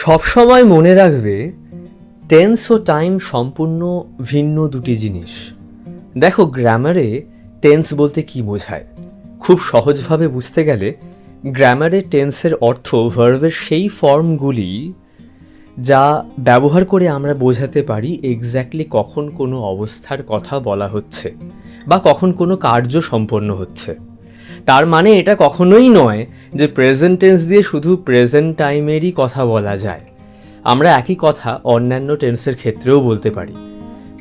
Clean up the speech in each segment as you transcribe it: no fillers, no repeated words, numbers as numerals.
সবসময় মনে রাখবে টেন্স ও টাইম সম্পূর্ণ ভিন্ন দুটি জিনিস। দেখো, গ্রামারে টেন্স বলতে কি বোঝায় খুব সহজভাবে বুঝতে গেলে গ্রামারে টেন্সের অর্থ ভার্বের সেই ফর্মগুলি যা ব্যবহার করে আমরা বোঝাতে পারি এক্স্যাক্টলি কখন কোনো অবস্থার কথা বলা হচ্ছে বা কখন কোনো কার্য সম্পন্ন হচ্ছে। তার মানে এটা কখনোই নয় যে প্রেজেন্ট টেন্স দিয়ে শুধু প্রেজেন্ট টাইমেরই কথা বলা যায়। আমরা একই কথা অন্যান্য টেন্সের ক্ষেত্রেও বলতে পারি।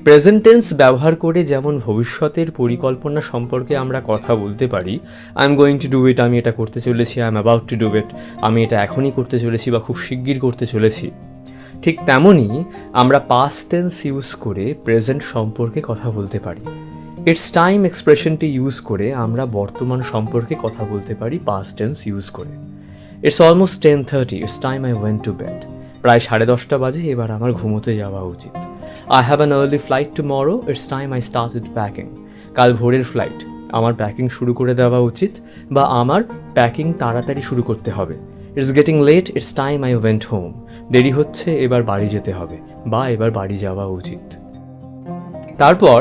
প্রেজেন্ট টেন্স ব্যবহার করে যেমন ভবিষ্যতের পরিকল্পনা সম্পর্কে আমরা কথা বলতে পারি, I am going to do it, আমি এটা করতে চলেছি, I am about to do it, আমি এটা এখনই করতে চলেছি বা খুব শিগগির করতে চলেছি। ঠিক তেমনই আমরা পাস্ট টেন্স ইউজ করে প্রেজেন্ট সম্পর্কে কথা বলতে পারি। ইটস টাইম এক্সপ্রেশনটি ইউজ করে আমরা বর্তমান সম্পর্কে কথা বলতে পারি পাস্ট টেন্স ইউজ করে। It's almost 10:30, it's time I went to bed. প্রায় 10:30 বাজে, এবার আমার ঘুমোতে যাওয়া উচিত। I have an early flight tomorrow, it's time I started packing. কাল ভোরের ফ্লাইট, আমার প্যাকিং শুরু করে দেওয়া উচিত বা আমার প্যাকিং তাড়াতাড়ি শুরু করতে হবে। It's getting late, it's time I went home. দেরি হচ্ছে, এবার বাড়ি যেতে হবে বা এবার বাড়ি যাওয়া উচিত। তারপর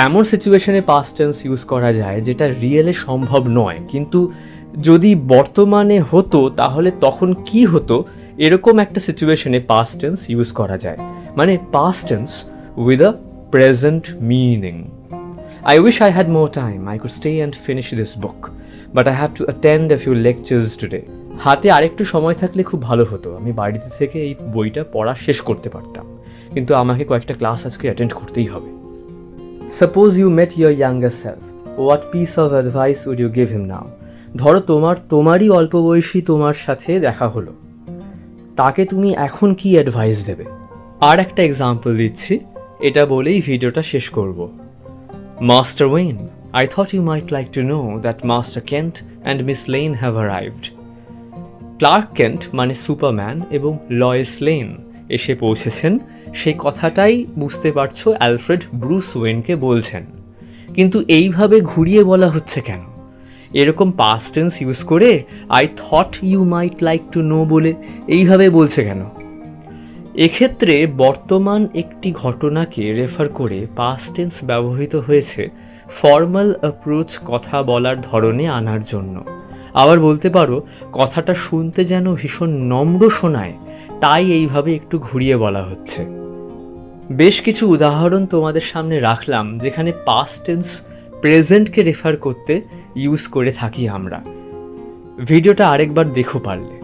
এমন সিচুয়েশনে পাস্ট টেন্স ইউজ করা যায় যেটা রিয়েলে সম্ভব নয়, কিন্তু যদি বর্তমানে হতো তাহলে তখন কি হতো, এরকম একটা সিচুয়েশনে পাস্ট টেন্স ইউজ করা যায়। মানে past tense with a present meaning. I wish I had more time. I could stay and finish this book, but I have to attend a few lectures today. হাতে আরেকটু সময় থাকলে খুব ভালো হতো, আমি বাড়িতে থেকে এই বইটা পড়া শেষ করতে পারতাম, কিন্তু আমাকে কয়েকটা ক্লাস আজকে অ্যাটেন্ড করতেই হবে। Suppose you met your younger self. What piece of advice would you give him now? ধরো তোমারই অল্প বয়সী তোমার সাথে দেখা হলো, তাকে তুমি এখন কি অ্যাডভাইস দেবে? আর একটা এক্সাম্পল দিচ্ছি, এটা বলেই ভিডিওটা শেষ করব। Master Wayne, I thought you might like to know that Master Kent and Miss Lane have arrived. Clark Kent মানে সুপারম্যান এবং লয়েস লেন এসে পৌঁছেছেন, সেই কথাটাই বুঝতে পারছো অ্যালফ্রেড ব্রুস ওয়েনকে বলছেন। কিন্তু এইভাবে ঘুরিয়ে বলা হচ্ছে কেন? এরকম পাস্ট টেন্স ইউজ করে I thought you might like to know বলে এইভাবে বলছে কেন? এক্ষেত্রে বর্তমান একটি ঘটনাকে রেফার করে পাস্ট টেন্স ব্যবহৃত হয়েছে ফর্মাল অ্যাপ্রোচ কথা বলার ধরনে আনার জন্য। আবার বলতে পারো কথাটা শুনতে যেন ভীষণ নম্র শোনায়, তাই এইভাবে একটু ঘুরিয়ে বলা হচ্ছে। বেশ কিছু উদাহরণ তোমাদের সামনে রাখলাম যেখানে পাস্ট টেন্স প্রেজেন্টকে রেফার করতে ইউজ করে থাকি আমরা। ভিডিওটা আরেকবার দেখো পারলে।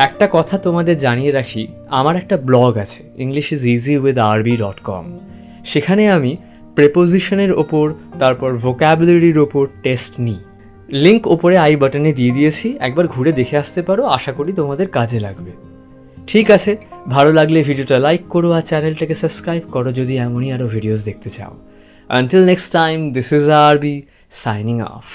একটা কথা তোমাদের জানিয়ে রাখি, আমার একটা ব্লগ আছে englishisEasyWithRB.com। সেখানে আমি প্রেপোজিশনের ওপর, তারপর ভোকাবুলারির ওপর টেস্ট নিই। লিঙ্ক ওপরে আই বাটনে দিয়ে দিয়েছি, একবার ঘুরে দেখে আসতে পারো, আশা করি তোমাদের কাজে লাগবে। ঠিক আছে, ভালো লাগলে ভিডিওটা লাইক করো আর চ্যানেলটাকে সাবস্ক্রাইব করো যদি এমনই আরও ভিডিওস দেখতে চাও। Until next time, this is আরবি সাইনিং অফ।